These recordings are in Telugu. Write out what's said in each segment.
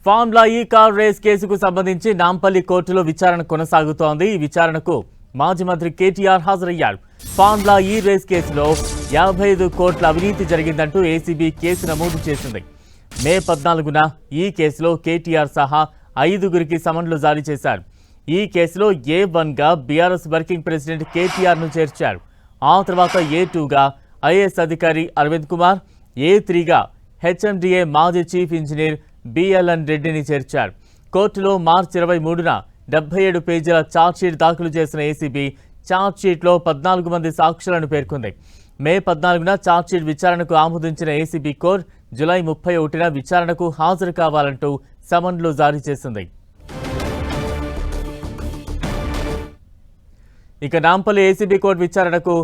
ఫార్ములా ఈ కార్ రేస్ కేసుకు సంబంధించి నాంపల్లి కోర్టులో విచారణ కొనసాగుతోంది. ఈ విచారణకు మాజీ మంత్రి కేటీఆర్ హాజరయ్యారు. ఫార్ములా ఈ రేస్ కేసులో 55 కోట్ల అవినీతి జరిగిందంటూ ఏసీబీ కేసు నమోదు చేసింది. మే 14న ఈ కేసులో కేటీఆర్ సహా 5గురికి సమన్లు జారీ చేశారు. ఈ కేసులో A1గా బీఆర్ఎస్ వర్కింగ్ ప్రెసిడెంట్ కేటీఆర్ను చేర్చారు. ఆ తర్వాత A2గా ఐఏఎస్ అధికారి అరవింద్ కుమార్, A3గా హెచ్ఎండిఏ మాజీ చీఫ్ ఇంజనీర్ బిఎల్ఎన్ రెడ్డిని చేర్చారు. కోర్టులో మార్చి 23న 77 పేజీల ఛార్జ్షీట్ దాఖలు చేసిన ఏసీబీ ఛార్జ్షీట్లో 14 మంది సాక్షులను పేర్కొంది. మే 14న ఛార్జ్షీట్ విచారణకు ఆమోదించిన ఏసీబీ కోర్టు జూలై 31న విచారణకు హాజరు కావాలంటూ సమన్లు జారీ చేసింది. ఇక నాంపల్లి ఏసీబీ కోర్టు విచారణకు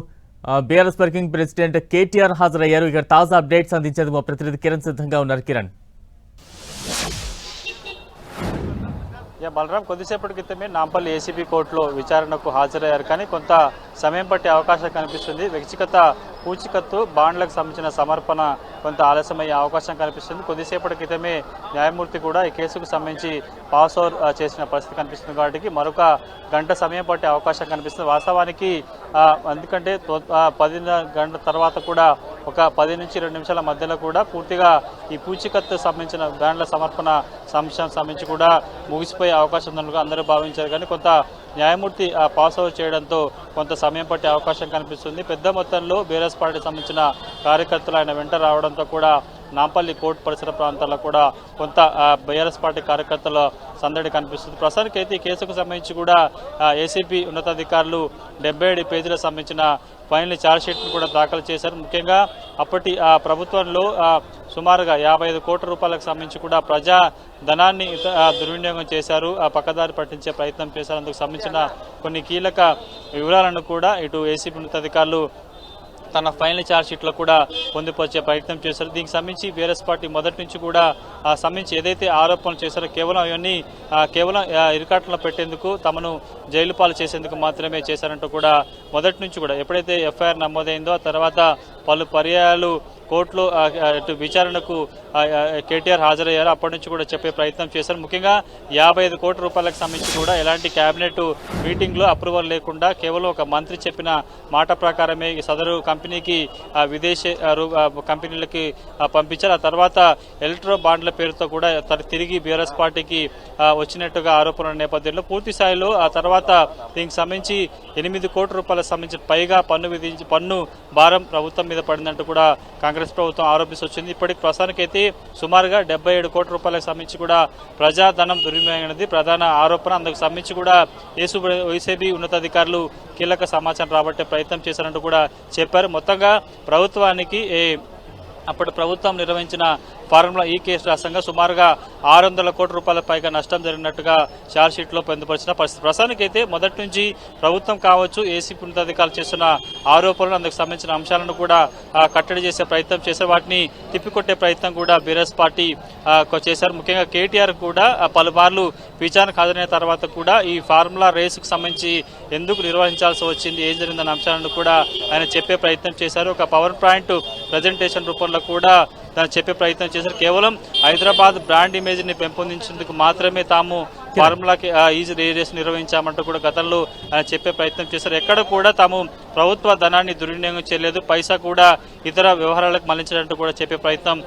బీఆర్ఎస్ వర్కింగ్ ప్రెసిడెంట్ కేటీఆర్ హాజరయ్యారు. ఇక తాజా అప్డేట్స్ అందించేందుకు మా ప్రతినిధి కిరణ్ సిద్ధంగా ఉన్నారు. కిరణ్, బలరాం కొద్దిసేపటి క్రితమే నాంపల్లి ఏసీబీ కోర్టులో విచారణకు హాజరయ్యారు. కానీ కొంత సమయం పట్టే అవకాశం కనిపిస్తుంది. వ్యక్తిగత పూచికత్తు బాండ్లకు సంబంధించిన సమర్పణ కొంత ఆలస్యమయ్యే అవకాశం కనిపిస్తుంది. కొద్దిసేపటి క్రితమే న్యాయమూర్తి కూడా ఈ కేసుకు సంబంధించి పాస్ ఓవర్ చేసిన పరిస్థితి కనిపిస్తుంది. కాబట్టి మరొక గంట సమయం పట్టే అవకాశం కనిపిస్తుంది. వాస్తవానికి ఎందుకంటే 10 గంటల తర్వాత కూడా ఒక 10 నుంచి 2 నిమిషాల మధ్యలో కూడా పూర్తిగా ఈ పూచికత్తు సంబంధించిన బాండ్ల సమర్పణ సంబంధించి కూడా ముగిసిపోయే అవకాశం ఉందని అందరూ భావించారు. కానీ కొంత న్యాయమూర్తి పాస్ ఓవర్ చేయడంతో కొంత సమయం పట్టే అవకాశం కనిపిస్తుంది. పెద్ద మొత్తంలో బీఆర్ఎస్ పార్టీకి సంబంధించిన కార్యకర్తలు ఆయన వెంట రావడంతో కూడా నాంపల్లి కోర్టు పరిసర ప్రాంతాల్లో కూడా కొంత బీఆర్ఎస్ పార్టీ కార్యకర్తల సందడి కనిపిస్తుంది. ప్రస్తుతానికి అయితే ఈ కేసుకు సంబంధించి కూడా ఏసీబీ ఉన్నతాధికారులు 77 పేజీలకు సంబంధించిన ఫైనల్ ఛార్జ్షీట్ను కూడా దాఖలు చేశారు. ముఖ్యంగా అప్పటి ప్రభుత్వంలో సుమారుగా 55 కోట్ల రూపాయలకు సంబంధించి కూడా ప్రజా ధనాన్ని దుర్వినియోగం చేశారు, పక్కదారి పట్టించే ప్రయత్నం చేశారు. అందుకు సంబంధించిన కొన్ని కీలక వివరాలను కూడా ఇటు ఏసీబీ ఉన్నతాధికారులు తన ఫైనల్ ఛార్జ్షీట్లో కూడా పొందుపరిచే ప్రయత్నం చేశారు. దీనికి సంబంధించి బీఆర్ఎస్ పార్టీ మొదటి నుంచి కూడా సంబంధించి ఏదైతే ఆరోపణలు చేశారో కేవలం అవన్నీ కేవలం ఇరుకాటంలో పెట్టేందుకు, తమను జైలు పాలు చేసేందుకు మాత్రమే చేశారంటూ కూడా మొదటి నుంచి కూడా ఎప్పుడైతే ఎఫ్ఐఆర్ నమోదైందో ఆ తర్వాత పలు పర్యాయాలు కోర్టులో ఇటు విచారణకు కేటీఆర్ హాజరయ్యారు. అప్పటి నుంచి కూడా చెప్పే ప్రయత్నం చేశారు. ముఖ్యంగా 55 కోట్ల రూపాయలకు సంబంధించి కూడా ఎలాంటి కేబినెట్ మీటింగ్లో అప్రూవల్ లేకుండా కేవలం ఒక మంత్రి చెప్పిన మాట ప్రకారమే సదరు కంపెనీకి విదేశీ కంపెనీలకి పంపించారు. ఆ తర్వాత ఎలక్ట్రో బాండ్ల పేరుతో కూడా తిరిగి బీఆర్ఎస్ పార్టీకి వచ్చినట్టుగా ఆరోపణల నేపథ్యంలో పూర్తి స్థాయిలో ఆ తర్వాత దీనికి సంబంధించి 8 కోట్ల రూపాయలకు సంబంధించి పైగా పన్ను భారం ప్రభుత్వం మీద పడిందంటూ కూడా కాంగ్రెస్ ప్రభుత్వం ఆరోపిస్తూ వచ్చింది. ఇప్పటికి ప్రస్తుతానికైతే సుమారుగా 77 కోట్ల రూపాయలకు సంబంధించి కూడా ప్రజాధనం దుర్వినియోగమైనది ప్రధాన ఆరోపణ. అందుకు సంబంధించి కూడా ఏసీబీ ఉన్నతాధికారులు కీలక సమాచారం రాబట్టే ప్రయత్నం చేశారంటూ కూడా చెప్పారు. మొత్తంగా ప్రభుత్వానికి అప్పటి ప్రభుత్వం నిర్వహించిన ఫార్ములా ఈ కేసు రాష్ట్రంగా సుమారుగా 600 కోట్ల రూపాయల పైగా నష్టం జరిగినట్టుగా ఛార్జ్షీట్లో పొందుపరిచిన పరిస్థితి. ప్రస్తుతానికైతే మొదటి నుంచి ప్రభుత్వం కావచ్చు, ఏసీబీ ఉన్నతాధికారులు చేస్తున్న ఆరోపణలు, అందుకు సంబంధించిన అంశాలను కూడా కట్టడి చేసే ప్రయత్నం చేశారు. వాటిని తిప్పికొట్టే ప్రయత్నం కూడా బీఆర్ఎస్ పార్టీ చేశారు. ముఖ్యంగా కేటీఆర్ కూడా పలుమార్లు విచారణకు హాజరైన తర్వాత కూడా ఈ ఫార్ములా రేసుకు సంబంధించి ఎందుకు నిర్వహించాల్సి వచ్చింది, ఏం జరిగిందన్న అంశాలను కూడా ఆయన చెప్పే ప్రయత్నం చేశారు. ఒక పవర్ పాయింట్ ప్రజెంటేషన్ రూపంలో కూడా దాన్ని చెప్పే ప్రయత్నం చేశారు. కేవలం హైదరాబాద్ బ్రాండ్ ఇమేజ్ ని పెంపొందించేందుకు మాత్రమే తాము ఫార్ములాకి ఈజీ రేస్ నిర్వహించామంటూ కూడా గతంలో చెప్పే ప్రయత్నం చేశారు. ఎక్కడ కూడా తాము ప్రభుత్వ ధనాన్ని దుర్వినియోగం చేయలేదు, పైసా కూడా ఇతర వ్యవహారాలకు మళ్లించినట్టు కూడా చెప్పే ప్రయత్నం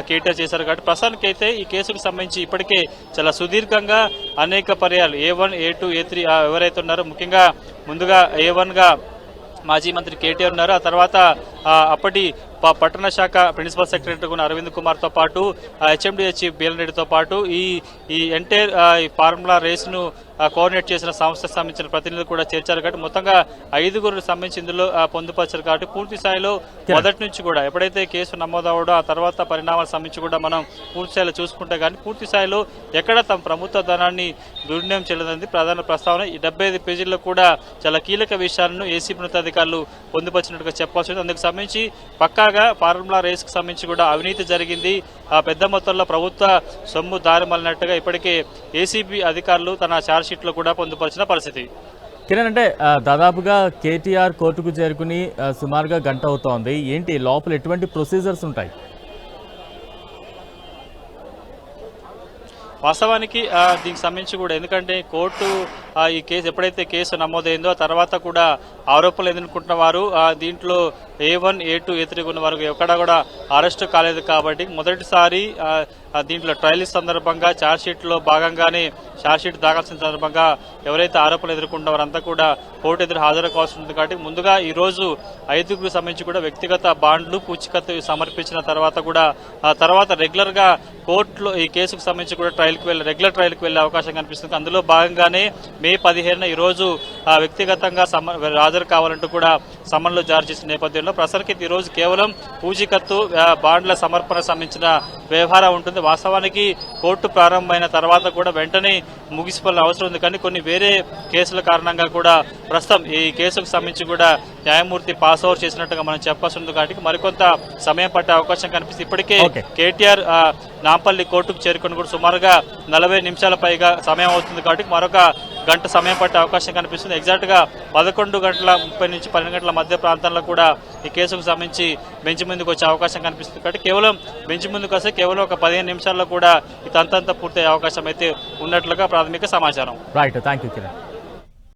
కేటీఆర్ చేశారు. కాబట్టి ప్రస్తుతానికైతే ఈ కేసుకు సంబంధించి ఇప్పటికే చాలా సుదీర్ఘంగా అనేక పర్యాలు A1, A2, A3 ఎవరైతే ఉన్నారో ముఖ్యంగా ముందుగా A1గా మాజీ మంత్రి కేటీఆర్ ఉన్నారు. ఆ తర్వాత అప్పటి పట్టణ శాఖ ప్రిన్సిపల్ సెక్రటరీ ఉన్న అరవింద్ కుమార్తో పాటు హెచ్ఎండిఏ చీఫ్ బిఎల్ రెడ్డితో పాటు ఈ ఎంటైర్ ఈ ఫార్ములా రేస్ను కోఆర్డినేట్ చేసిన సంస్థకు సంబంధించిన ప్రతినిధులు కూడా చేర్చారు. కాబట్టి మొత్తంగా 5గురు సంబంధించి ఇందులో పొందుపరిచారు. కాబట్టి పూర్తి స్థాయిలో మొదటి నుంచి కూడా ఎప్పుడైతే కేసు నమోదవడో ఆ తర్వాత పరిణామాలకు సంబంధించి కూడా మనం పూర్తి స్థాయిలో చూసుకుంటే కానీ పూర్తి స్థాయిలో ఎక్కడ తమ ప్రభుత్వ ధనాన్ని దుర్వినియోగం చేయలేదని ప్రధాన ప్రస్తావన. ఈ 75 పేజీల్లో కూడా చాలా కీలక విషయాలను ఏసీబీ ఉన్నతాధికారులు పొందుపరిచినట్టుగా చెప్పాల్సి. అందుకు సంబంధించి పక్కాగా ఫార్ములా రేస్కు సంబంధించి కూడా అవినీతి జరిగింది, పెద్ద మొత్తంలో ప్రభుత్వ సొమ్ము దారిమల్లినట్టుగా ఇప్పటికే ఏసీబీ అధికారులు తన ఛార్జ్షీట్లో కూడా పొందుపరిచిన పరిస్థితి. కిరణ్, అంటే దాదాపుగా కేటీఆర్ కోర్టుకు చేరుకుని సుమారుగా గంట అవుతోంది. ఏంటి లోపల ఎటువంటి ప్రొసీజర్స్ ఉంటాయి? వాస్తవానికి దీనికి సంబంధించి కూడా ఎందుకంటే కోర్టు ఈ కేసు ఎప్పుడైతే కేసు నమోదైందో ఆ తర్వాత కూడా ఆరోపణలు ఎదుర్కొంటున్న వారు దీంట్లో A1, A2, A3 ఉన్న వారు ఎక్కడా కూడా అరెస్టు కాలేదు కాబట్టి మొదటిసారి దీంట్లో ట్రయల్ సందర్భంగా ఛార్జ్షీట్లో భాగంగానే ఛార్జ్షీట్ దాఖల్సిన సందర్భంగా ఎవరైతే ఆరోపణలు ఎదుర్కొంటున్న వారంతా కూడా కోర్టు ఎదురు హాజరు కావాల్సి ఉంటుంది కాబట్టి ముందుగా ఈ రోజు 5గురికి సంబంధించి కూడా వ్యక్తిగత బాండ్లు పూచికత్తు సమర్పించిన తర్వాత కూడా ఆ తర్వాత రెగ్యులర్ గా కోర్టులో ఈ కేసుకు సంబంధించి కూడా రెగ్యులర్ ట్రయల్కి వెళ్లే అవకాశం కనిపిస్తుంది. అందులో భాగంగానే మే 15న ఈ రోజు వ్యక్తిగతంగా హాజరు కావాలంటూ కూడా సమన్లు జారీ చేసిన నేపథ్యంలో ప్రస్తుతానికి ఈ రోజు కేవలం పూచికత్తు బాండ్ల సమర్పణ సంబంధించిన వ్యవహారం ఉంటుంది. వాస్తవానికి కోర్టు ప్రారంభమైన తర్వాత కూడా వెంటనే ముగిసిపోవాల్సిన అవసరం ఉంది కానీ కొన్ని వేరే కేసుల కారణంగా కూడా ప్రస్తుతం ఈ కేసుకు సంబంధించి కూడా న్యాయమూర్తి పాస్ ఓవర్ చేసినట్టుగా మనం చెప్పాల్సి ఉంది కాబట్టి మరికొంత సమయం పట్టే అవకాశం కనిపిస్తుంది. ఇప్పటికే కేటీఆర్ నాంపల్లి కోర్టుకు చేరుకుని కూడా సుమారుగా 40 నిమిషాల పైగా సమయం అవుతుంది కాబట్టి మరొక గంట సమయం పట్టే అవకాశం కనిపిస్తుంది. ఎగ్జాక్ట్ గా 11:30 నుంచి 12 గంటల మధ్య ప్రాంతంలో కూడా ఈ కేసుకు సంబంధించి బెంచ్ ముందుకు వచ్చే అవకాశం కనిపిస్తుంది కాబట్టి కేవలం బెంచ్ ముందుకు వస్తే కేవలం ఒక 15 నిమిషాల్లో కూడా ఈ తంతంతా పూర్తయ్యే అవకాశం అయితే ఉన్నట్లుగా ప్రాథమిక సమాచారం. Right, thank you Kiran.